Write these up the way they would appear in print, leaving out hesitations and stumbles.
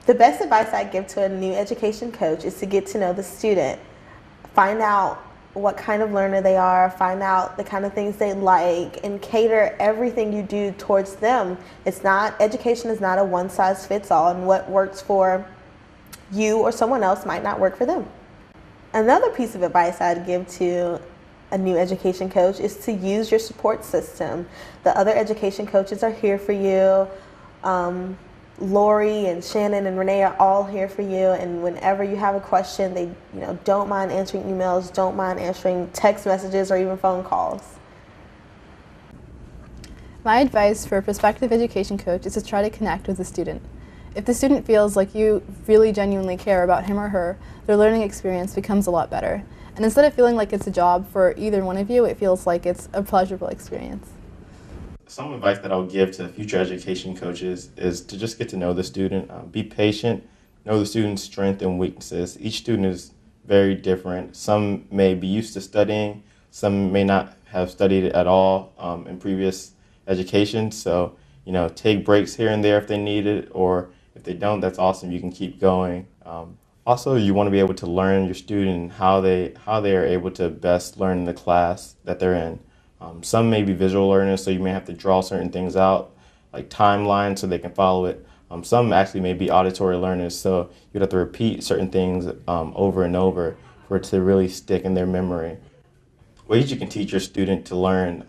The best advice I give to a new education coach is to get to know the student, find out what kind of learner they are, find out the kind of things they like, and cater everything you do towards them. Education is not a one size fits all, and what works for you or someone else might not work for them. Another piece of advice I'd give to a new education coach is to use your support system. The other education coaches are here for you. Lori and Shannon and Renee are all here for you, and whenever you have a question, they don't mind answering emails, don't mind answering text messages or even phone calls. My advice for a prospective education coach is to try to connect with the student. If the student feels like you really genuinely care about him or her, their learning experience becomes a lot better. And instead of feeling like it's a job for either one of you, it feels like it's a pleasurable experience. Some advice that I'll give to future education coaches is to just get to know the student, be patient, know the student's strengths and weaknesses. Each student is very different. Some may be used to studying, some may not have studied at all in previous education. So, take breaks here and there if they need it, or if they don't, that's awesome. You can keep going. Also, you want to be able to learn your student how they are able to best learn the class that they're in. Some may be visual learners, so you may have to draw certain things out, like timelines, so they can follow it. Some actually may be auditory learners, so you'd have to repeat certain things over and over for it to really stick in their memory. Ways you can teach your student to learn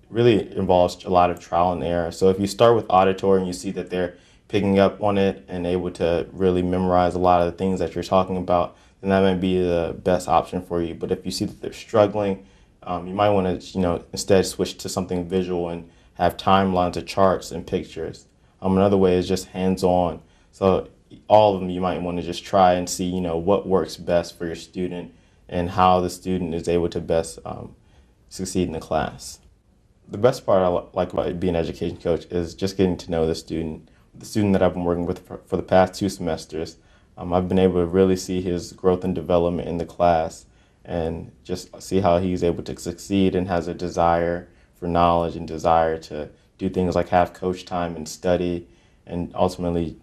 really involves a lot of trial and error. So if you start with auditory and you see that they're picking up on it and able to really memorize a lot of the things that you're talking about, then that might be the best option for you. But if you see that they're struggling, you might want to, instead switch to something visual and have timelines of charts and pictures. Another way is just hands-on. So all of them you might want to just try and see, what works best for your student and how the student is able to best succeed in the class. The best part I like about being an education coach is just getting to know the student. The student that I've been working with for the past 2 semesters, I've been able to really see his growth and development in the class, and just see how he's able to succeed and has a desire for knowledge and desire to do things like have coach time and study and ultimately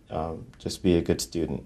just be a good student.